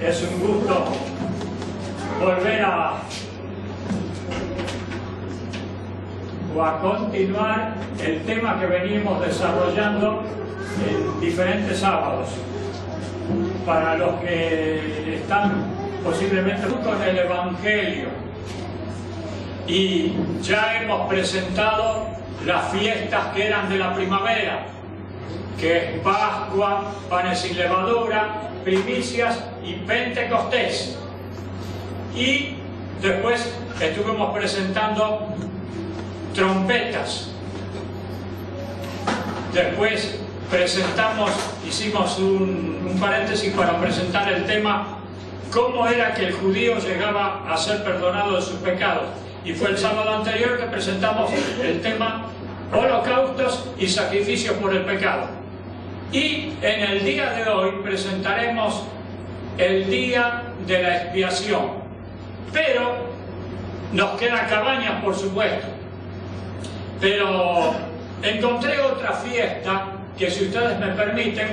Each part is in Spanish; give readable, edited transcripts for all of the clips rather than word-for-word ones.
Es un gusto volver a continuar el tema que venimos desarrollando en diferentes sábados. Para los que están posiblemente con el Evangelio, y ya hemos presentado las fiestas que eran de la primavera, que es Pascua, panes sin levadura, primicias y Pentecostés. Y después estuvimos presentando trompetas. Después hicimos un paréntesis para presentar el tema cómo era que el judío llegaba a ser perdonado de sus pecados. Y fue el sábado anterior que presentamos el tema holocaustos y sacrificios por el pecado. Y en el día de hoy presentaremos el día de la expiación. Pero nos quedan cabañas, por supuesto. Pero encontré otra fiesta que, si ustedes me permiten,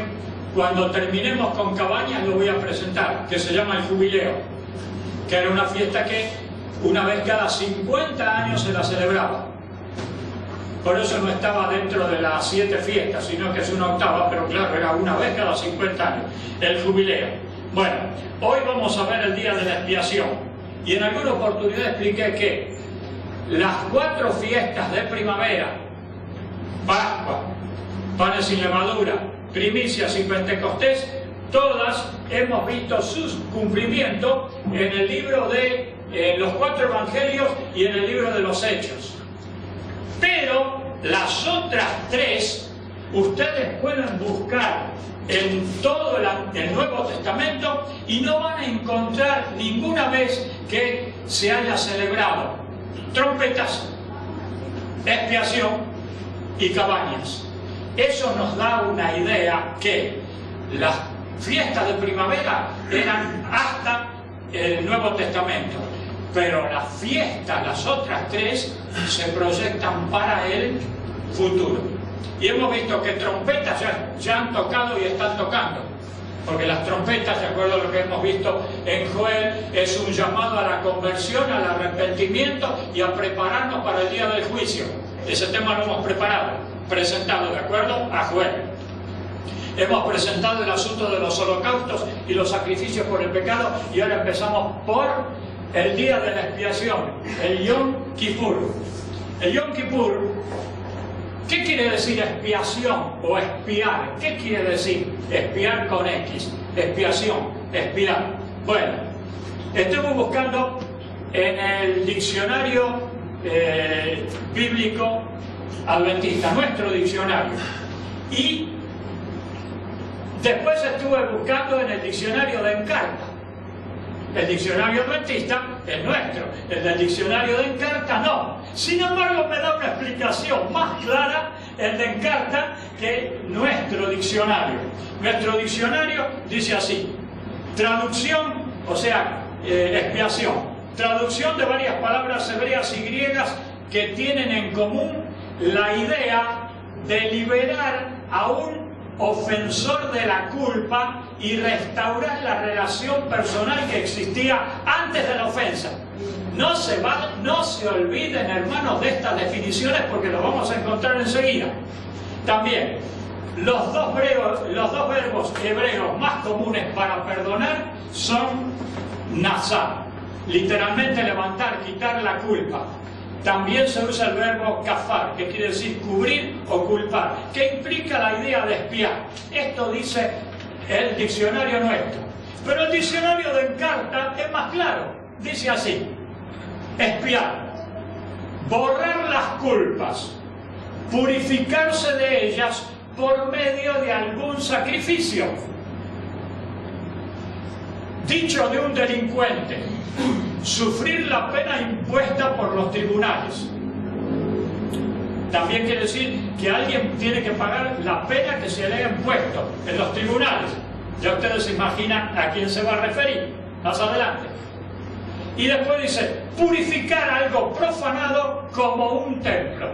cuando terminemos con cabañas lo voy a presentar, que se llama el Jubileo, que era una fiesta que una vez cada 50 años se la celebraba. Por eso no estaba dentro de las 7 fiestas, sino que es una octava, pero claro, era una vez cada 50 años, el Jubileo. Bueno, hoy vamos a ver el día de la expiación, y en alguna oportunidad expliqué que las 4 fiestas de primavera, Pascua, panes sin levadura, primicias y Pentecostés, todas hemos visto su cumplimiento en el libro de los 4 evangelios y en el libro de los Hechos. Pero las otras 3 ustedes pueden buscar en todo el Nuevo Testamento y no van a encontrar ninguna vez que se haya celebrado trompetas, expiación y cabañas. Eso nos da una idea que las fiestas de primavera eran hasta el Nuevo Testamento, pero las fiestas, las otras 3, se proyectan para el futuro. Y hemos visto que trompetas ya han tocado y están tocando, porque las trompetas, de acuerdo a lo que hemos visto en Joel, es un llamado a la conversión, al arrepentimiento y a prepararnos para el día del juicio. Ese tema lo hemos presentado, de acuerdo a Joel. Hemos presentado el asunto de los holocaustos y los sacrificios por el pecado, y ahora empezamos por el día de la expiación, el Yom Kippur. El Yom Kippur, ¿qué quiere decir expiación o expiar? ¿Qué quiere decir expiar con X? Expiación, expiar. Bueno, estuve buscando en el diccionario bíblico adventista, nuestro diccionario, y después estuve buscando en el diccionario de Encarta. El diccionario adventista es nuestro, el del diccionario de Encarta no. Sin embargo, me da una explicación más clara el de Encarta que nuestro diccionario. Nuestro diccionario dice así: traducción, o sea, expiación, traducción de varias palabras hebreas y griegas que tienen en común la idea de liberar a un ofensor de la culpa y restaurar la relación personal que existía antes de la ofensa. No se olviden, hermanos, de estas definiciones, porque lo vamos a encontrar enseguida. También, los dos verbos hebreos más comunes para perdonar son nazar, literalmente levantar, quitar la culpa. También se usa el verbo kafar, que quiere decir cubrir o culpar, que implica la idea de expiar. Esto dice el diccionario nuestro. Pero el diccionario de Encarta es más claro. Dice así: expiar, borrar las culpas, purificarse de ellas por medio de algún sacrificio. Dicho de un delincuente: sufrir la pena impuesta por los tribunales. También quiere decir que alguien tiene que pagar la pena que se le haya impuesto en los tribunales. Ya ustedes se imaginan a quién se va a referir más adelante. Y después dice: purificar algo profanado como un templo.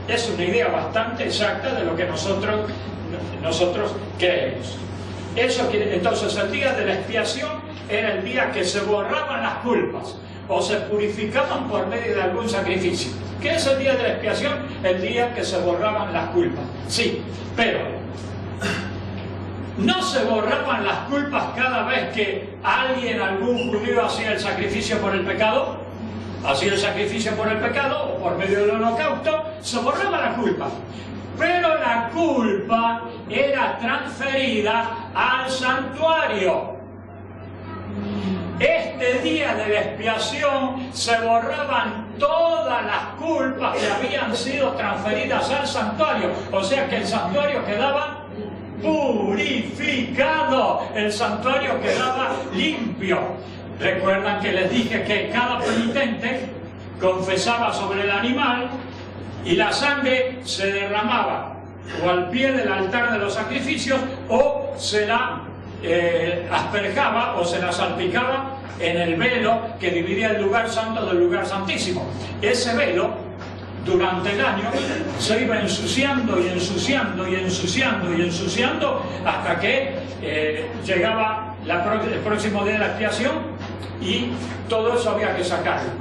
Es una idea bastante exacta de lo que nosotros creemos. Entonces el día de la expiación era el día que se borraban las culpas o se purificaban por medio de algún sacrificio. ¿Qué es el día de la expiación? El día que se borraban las culpas. Sí, pero no se borraban las culpas cada vez que algún judío hacía el sacrificio por el pecado. Hacía el sacrificio por el pecado o por medio del holocausto, se borraba la culpa. Pero la culpa era transferida al santuario. Este día de la expiación se borraban todas las culpas que habían sido transferidas al santuario. O sea que el santuario quedaba purificado, el santuario quedaba limpio. Recuerdan que les dije que cada penitente confesaba sobre el animal y la sangre se derramaba o al pie del altar de los sacrificios o se la asperjaba o se la salpicaba en el velo que dividía el lugar santo del lugar santísimo. Ese velo durante el año se iba ensuciando y ensuciando y ensuciando y ensuciando hasta que llegaba el próximo día de la expiación y todo eso había que sacarlo.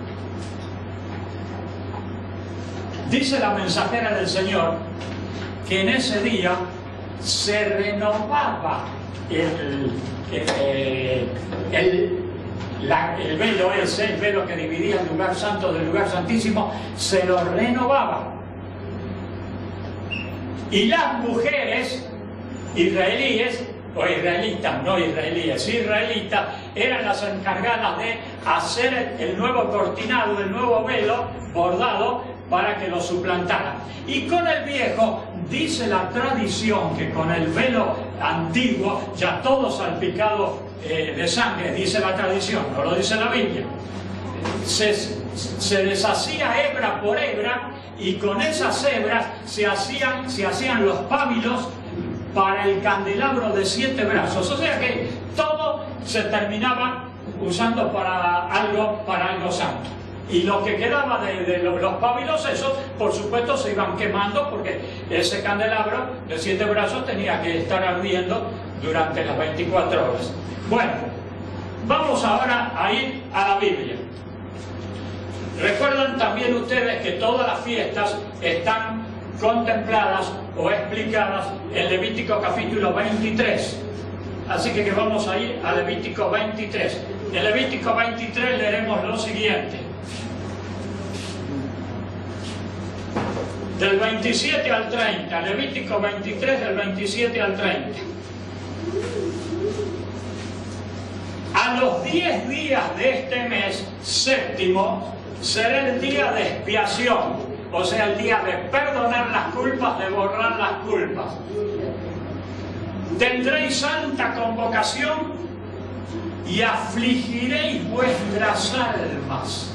Dice la mensajera del Señor que en ese día se renovaba el velo ese, el velo que dividía el lugar santo del lugar santísimo, se lo renovaba. Y las mujeres israelíes, o israelitas, no israelíes, israelitas, eran las encargadas de hacer el nuevo cortinado, el nuevo velo bordado para que lo suplantaran. Y con el viejo, dice la tradición que con el velo antiguo, ya todo salpicado de sangre, dice la tradición, no lo dice la Biblia, se deshacía hebra por hebra y con esas hebras se hacían los pábilos para el candelabro de 7 brazos. O sea que todo se terminaba usando para algo santo. Y lo que quedaba de los pábilos, esos, por supuesto, se iban quemando porque ese candelabro de 7 brazos tenía que estar ardiendo durante las 24 horas. Bueno, vamos ahora a ir a la Biblia. Recuerdan también ustedes que todas las fiestas están contempladas o explicadas en Levítico capítulo 23. Así que vamos a ir a Levítico 23. En Levítico 23 leeremos lo siguiente. Del 27 al 30, Levítico 23 del 27 al 30. A los 10 días de este mes séptimo será el día de expiación, o sea, el día de perdonar las culpas, de borrar las culpas. Tendréis santa convocación y afligiréis vuestras almas.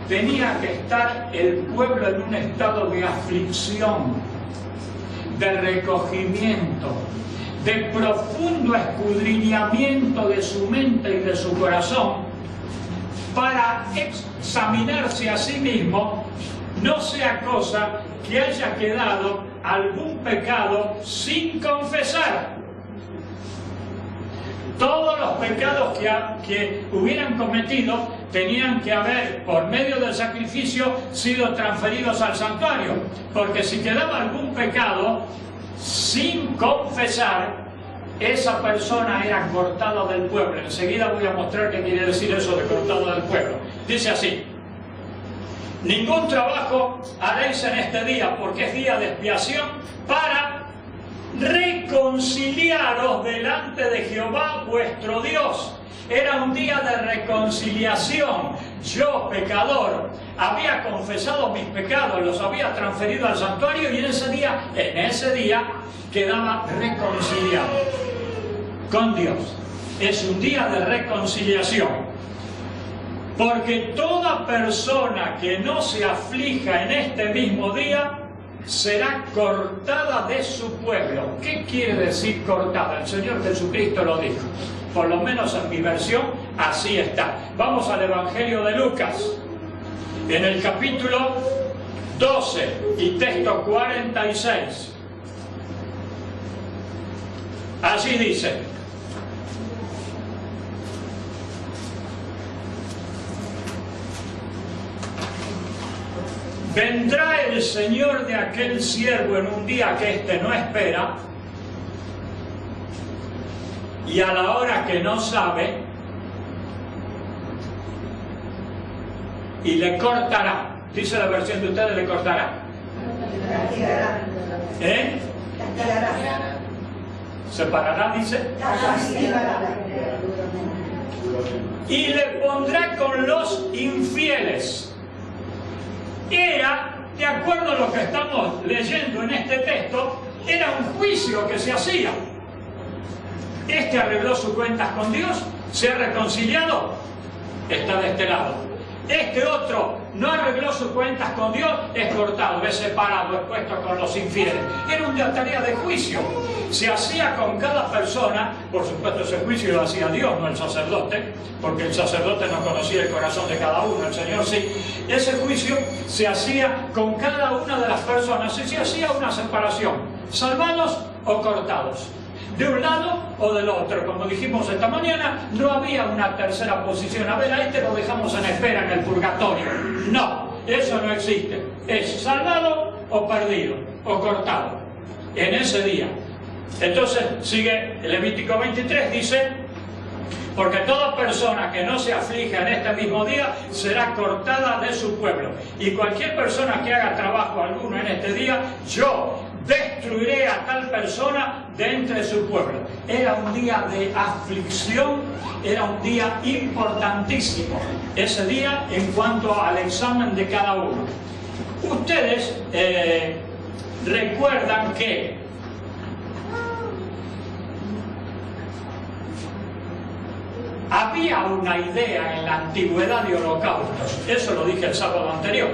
Tenía que estar el pueblo en un estado de aflicción, de recogimiento, de profundo escudriñamiento de su mente y de su corazón, para examinarse a sí mismo, no sea cosa que haya quedado algún pecado sin confesar. Todos los pecados que hubieran cometido tenían que haber, por medio del sacrificio, sido transferidos al santuario, porque si quedaba algún pecado sin confesar, esa persona era cortada del pueblo. Enseguida voy a mostrar qué quiere decir eso de cortada del pueblo. Dice así: ningún trabajo haréis en este día, porque es día de expiación, para reconciliaros delante de Jehová vuestro Dios. Era un día de reconciliación. Yo, pecador, había confesado mis pecados, los había transferido al santuario y en ese día quedaba reconciliado con Dios. Es un día de reconciliación. Porque toda persona que no se aflija en este mismo día será cortada de su pueblo. ¿Qué quiere decir cortada? El Señor Jesucristo lo dijo. Por lo menos en mi versión así está. Vamos al Evangelio de Lucas, en el capítulo 12 y texto 46. Allí dice: vendrá el Señor de aquel siervo en un día que éste no espera, y a la hora que no sabe, y le cortará. Dice la versión de ustedes, le cortará. ¿Eh? Separará, dice. Y le pondrá con los infieles. Era, de acuerdo a lo que estamos leyendo en este texto, era un juicio que se hacía. Este arregló sus cuentas con Dios, se ha reconciliado, está de este lado. Este otro no arregló sus cuentas con Dios, es cortado, es separado, es puesto con los infieles. Era una tarea de juicio. Se hacía con cada persona, por supuesto ese juicio lo hacía Dios, no el sacerdote, porque el sacerdote no conocía el corazón de cada uno, el Señor sí. Ese juicio se hacía con cada una de las personas y se hacía una separación, salvados o cortados, de un lado o del otro. Como dijimos esta mañana, no había una tercera posición. A ver, a este lo dejamos en espera en el purgatorio. No, eso no existe. Es salvado o perdido, o cortado, en ese día. Entonces, sigue Levítico 23, dice: porque toda persona que no se aflija en este mismo día será cortada de su pueblo. Y cualquier persona que haga trabajo alguno en este día, yo destruiré a tal persona de entre su pueblo. Era un día de aflicción, era un día importantísimo ese día en cuanto al examen de cada uno. Ustedes recuerdan que había una idea en la antigüedad de holocaustos. Eso lo dije el sábado anterior.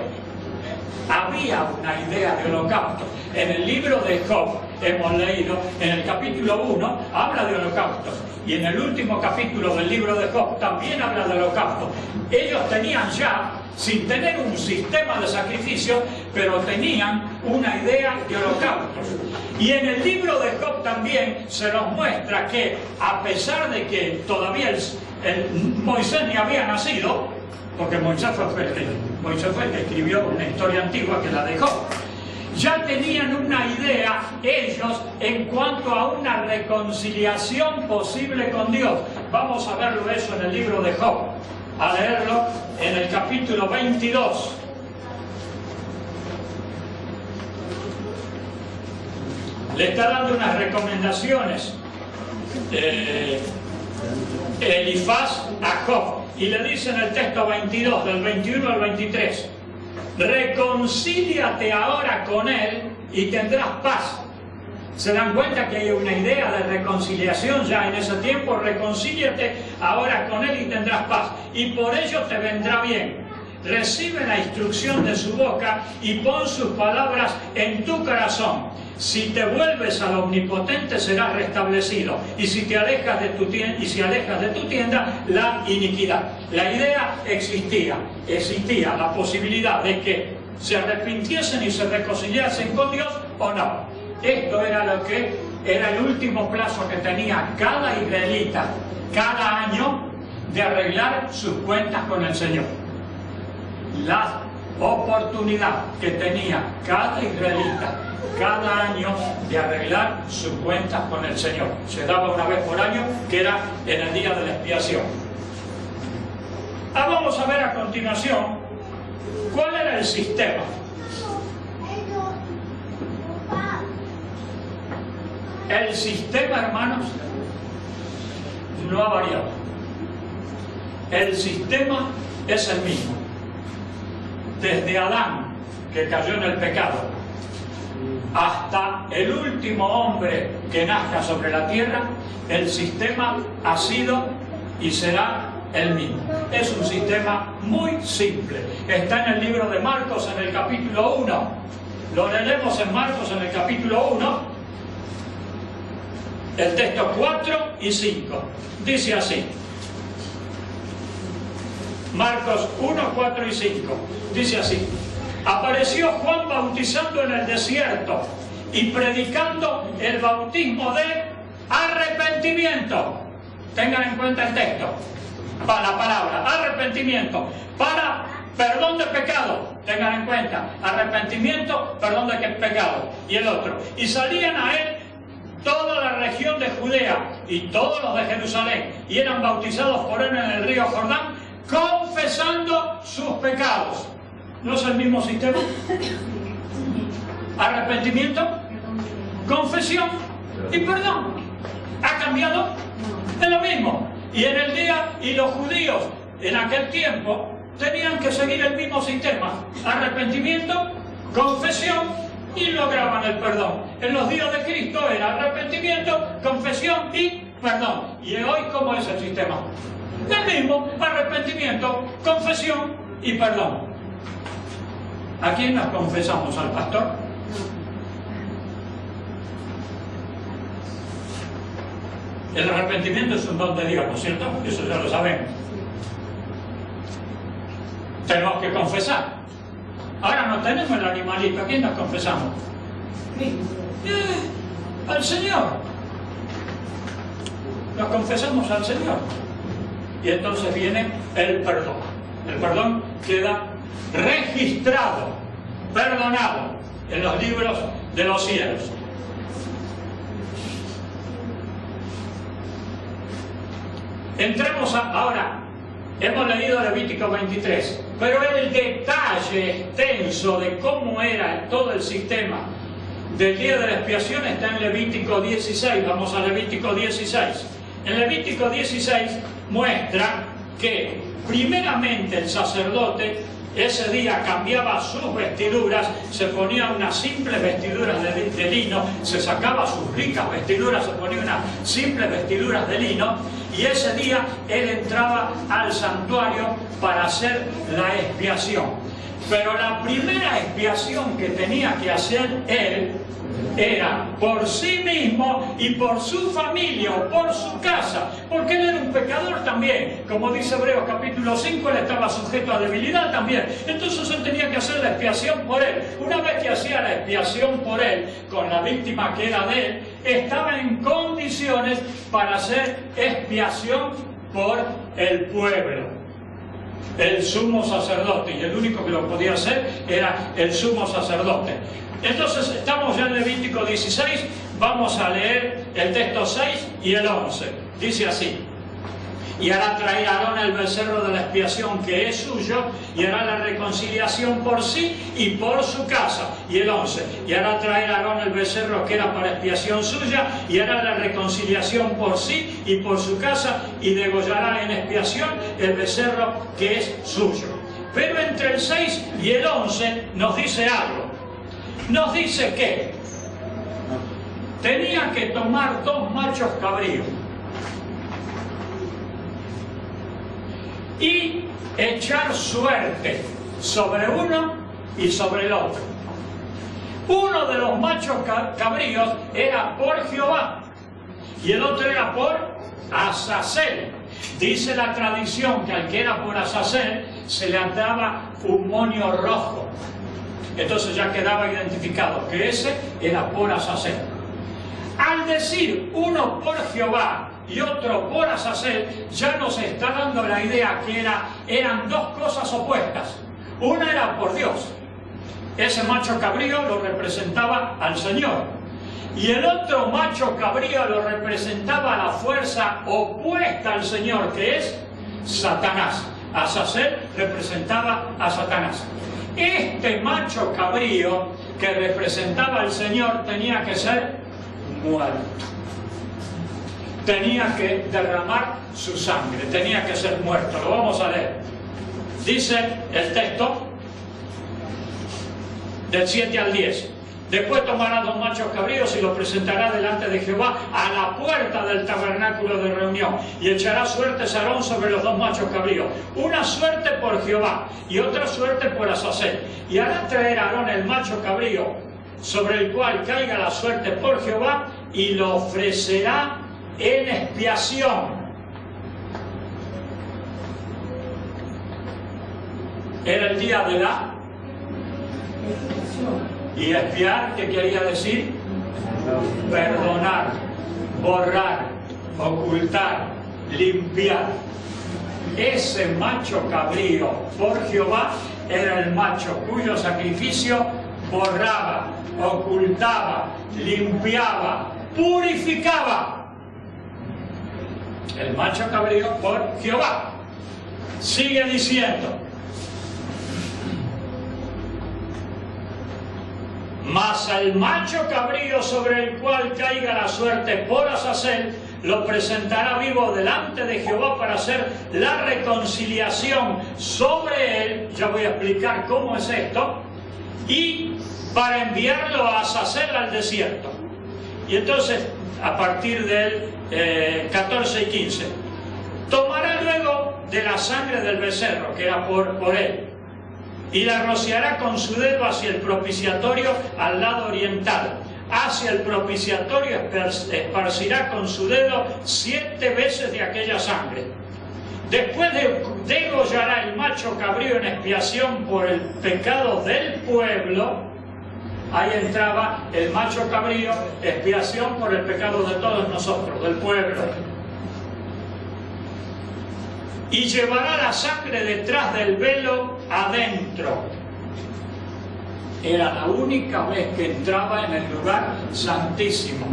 Había una idea de holocausto. En el libro de Job hemos leído, en el capítulo 1 habla de holocaustos, y en el último capítulo del libro de Job también habla de holocausto. Ellos tenían ya, sin tener un sistema de sacrificio, pero tenían una idea de holocaustos. Y en el libro de Job también se nos muestra que, a pesar de que todavía Moisés ni había nacido, porque Moisés fue el que escribió una historia antigua que la dejó, ya tenían una idea ellos en cuanto a una reconciliación posible con Dios. Vamos a verlo eso en el libro de Job, a leerlo en el capítulo 22. Le está dando unas recomendaciones Elifaz a Job, y le dice en el texto 22, del 21 al 23: reconcíliate ahora con él y tendrás paz. ¿Se dan cuenta que hay una idea de reconciliación ya en ese tiempo? Reconcíliate ahora con él y tendrás paz, y por ello te vendrá bien. Recibe la instrucción de su boca y pon sus palabras en tu corazón. Si te vuelves al Omnipotente serás restablecido, y si te alejas de tu tienda, y si alejas de tu tienda la iniquidad. La idea existía la posibilidad de que se arrepintiesen y se reconciliasen con Dios o no. Esto era lo que era el último plazo que tenía cada israelita cada año de arreglar sus cuentas con el Señor. La oportunidad que tenía cada israelita cada año de arreglar sus cuentas con el Señor. Se daba una vez por año, que era en el día de la expiación. Vamos a ver a continuación cuál era el sistema. El sistema, hermanos, no ha variado. El sistema es el mismo. Desde Adán, que cayó en el pecado, hasta el último hombre que nazca sobre la tierra, el sistema ha sido y será el mismo. Es un sistema muy simple. Está en el libro de Marcos, en el capítulo 1. Lo leemos en Marcos, en el capítulo 1, el texto 4 y 5. Dice así. Marcos 1, 4 y 5. Dice así: apareció Juan bautizando en el desierto y predicando el bautismo de arrepentimiento. Tengan en cuenta el texto, para la palabra arrepentimiento, para perdón de pecado. Tengan en cuenta, arrepentimiento, perdón de pecado. Y el otro, y salían a él toda la región de Judea y todos los de Jerusalén, y eran bautizados por él en el río Jordán, confesando sus pecados. ¿No es el mismo sistema? Arrepentimiento, confesión y perdón. ¿Ha cambiado? Es lo mismo. Y en el día, y los judíos en aquel tiempo tenían que seguir el mismo sistema: arrepentimiento, confesión, y lograban el perdón. En los días de Cristo era arrepentimiento, confesión y perdón. ¿Y hoy cómo es el sistema? El mismo: arrepentimiento, confesión y perdón. ¿A quién nos confesamos? ¿Al pastor? El arrepentimiento es un don de Dios, ¿no es cierto? Eso ya lo sabemos. Tenemos que confesar. Ahora no tenemos el animalito. ¿A quién nos confesamos? Al Señor. Nos confesamos al Señor. Y entonces viene el perdón. El perdón queda registrado, perdonado en los libros de los cielos. Entremos ahora. Hemos leído Levítico 23, pero el detalle extenso de cómo era todo el sistema del día de la expiación está en Levítico 16. Vamos a Levítico 16. En Levítico 16 muestra que primeramente el sacerdote ese día cambiaba sus vestiduras, se ponía unas simples vestiduras de lino, se sacaba sus ricas vestiduras, se ponía unas simples vestiduras de lino, y ese día él entraba al santuario para hacer la expiación. Pero la primera expiación que tenía que hacer él era por sí mismo y por su familia o por su casa, porque él era un pecador también. Como dice Hebreos capítulo 5, él estaba sujeto a debilidad también. Entonces él tenía que hacer la expiación por él. Una vez que hacía la expiación por él, con la víctima que era de él, estaba en condiciones para hacer expiación por el pueblo. El sumo sacerdote, y el único que lo podía hacer era el sumo sacerdote. Entonces estamos ya en Levítico 16, vamos a leer el texto 6 y el 11. Dice así: y hará traer a Aarón el becerro de la expiación que es suyo, y hará la reconciliación por sí y por su casa. Y el 11, y hará traer a Aarón el becerro que era para expiación suya, y hará la reconciliación por sí y por su casa, y degollará en expiación el becerro que es suyo. Pero entre el 6 y el 11 nos dice algo. Nos dice que tenía que tomar 2 machos cabríos y echar suerte sobre uno y sobre el otro. Uno de los machos cabríos era por Jehová y el otro era por Azazel. Dice la tradición que al que era por Azazel se le daba un moño rojo. Entonces ya quedaba identificado que ese era por Azazel. Al decir uno por Jehová y otro por Azazel, ya nos está dando la idea que eran 2 cosas opuestas. Una era por Dios. Ese macho cabrío lo representaba al Señor. Y el otro macho cabrío lo representaba a la fuerza opuesta al Señor, que es Satanás. Azazel representaba a Satanás. Este macho cabrío que representaba al Señor tenía que ser muerto. Tenía que derramar su sangre, tenía que ser muerto. Lo vamos a leer. Dice el texto del 7 al 10. Después tomará 2 machos cabríos y los presentará delante de Jehová a la puerta del tabernáculo de reunión, y echará suertes Aarón sobre los 2 machos cabríos, una suerte por Jehová y otra suerte por Azazel, y hará traer a Aarón el macho cabrío sobre el cual caiga la suerte por Jehová, y lo ofrecerá en expiación. Era el día de la... Y expiar, ¿qué quería decir? Perdonar. borrar, ocultar, limpiar. Ese macho cabrío por Jehová era el macho cuyo sacrificio borraba, ocultaba, limpiaba, purificaba. El macho cabrío por Jehová. Sigue diciendo: mas al macho cabrío sobre el cual caiga la suerte por Azazel, lo presentará vivo delante de Jehová para hacer la reconciliación sobre él. Ya voy a explicar cómo es esto. Y para enviarlo a Azazel al desierto. Y entonces, a partir del 14 y 15, tomará luego de la sangre del becerro, que era por él, y la rociará con su dedo hacia el propiciatorio al lado oriental. Hacia el propiciatorio esparcirá con su dedo 7 veces de aquella sangre. Después degollará el macho cabrío en expiación por el pecado del pueblo. Ahí entraba el macho cabrío, expiación por el pecado de todos nosotros, del pueblo. Y llevará la sangre detrás del velo adentro. Era la única vez que entraba en el lugar santísimo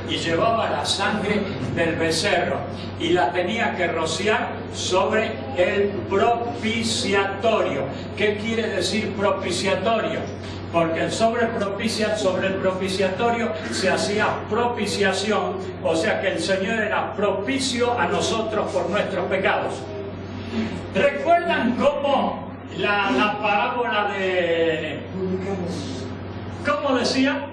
y llevaba la sangre del becerro y la tenía que rociar sobre el propiciatorio. ¿Qué quiere decir propiciatorio? Porque sobre el propiciatorio se hacía propiciación, o sea que el Señor era propicio a nosotros por nuestros pecados. ¿Recuerdan cómo la parábola de... ¿Cómo decía?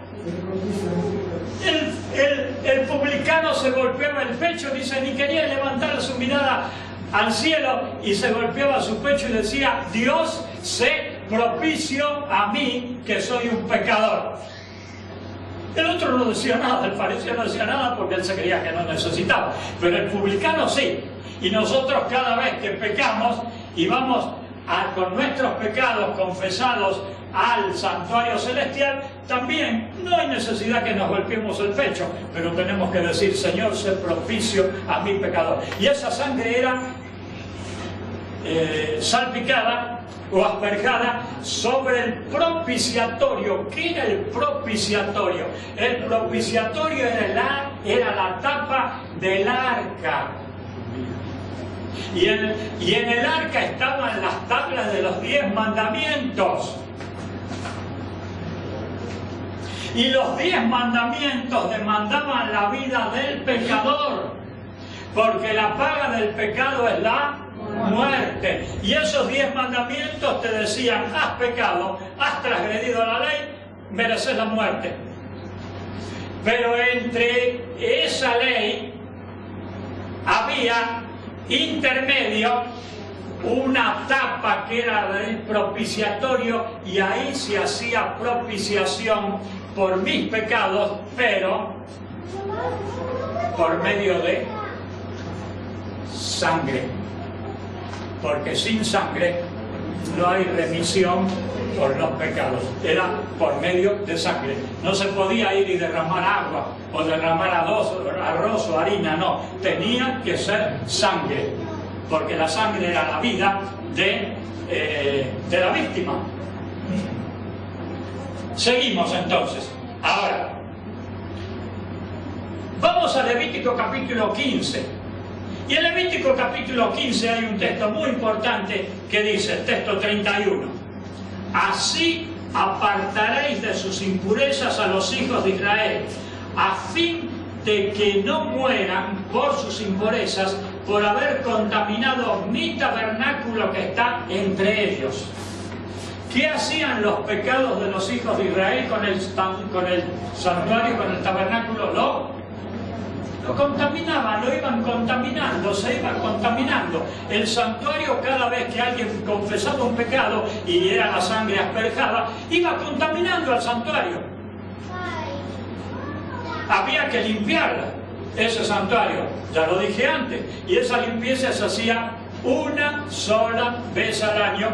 El publicano se golpeaba el pecho, dice, ni quería levantar su mirada al cielo, y se golpeaba su pecho y decía: Dios, sé propicio a mí, que soy un pecador. El otro no decía nada, el fariseo no decía nada porque él se creía que no necesitaba, pero el publicano sí. Y nosotros cada vez que pecamos y vamos con nuestros pecados confesados al santuario celestial, también no hay necesidad que nos golpeemos el pecho, pero tenemos que decir: Señor, sé propicio a mi pecador. Y esa sangre era salpicada o asperjada sobre el propiciatorio. ¿Qué era el propiciatorio? El propiciatorio era la tapa del arca. Y en el arca estaban las tablas de los 10 mandamientos. Y los 10 mandamientos demandaban la vida del pecador, porque la paga del pecado es la muerte. Y esos 10 mandamientos te decían: has pecado, has transgredido la ley, mereces la muerte. Pero entre esa ley había intermedio una tapa que era del propiciatorio, y ahí se hacía propiciación por mis pecados, pero por medio de sangre, porque sin sangre no hay remisión por los pecados. Era por medio de sangre. No se podía ir y derramar agua o derramar arroz o harina, no, tenía que ser sangre, porque la sangre era la vida de la víctima. Seguimos entonces. Ahora vamos a Levítico capítulo 15. Y en Levítico capítulo 15 hay un texto muy importante que dice, el texto 31: así apartaréis de sus impurezas a los hijos de Israel, a fin de que no mueran por sus impurezas, por haber contaminado mi tabernáculo que está entre ellos. ¿Qué hacían los pecados de los hijos de Israel con el santuario, con el tabernáculo? Lo contaminaban, lo iban contaminando, se iban contaminando. El santuario, cada vez que alguien confesaba un pecado y era la sangre asperjada, iba contaminando al santuario. Había que limpiar ese santuario, ya lo dije antes, y esa limpieza se hacía una sola vez al año.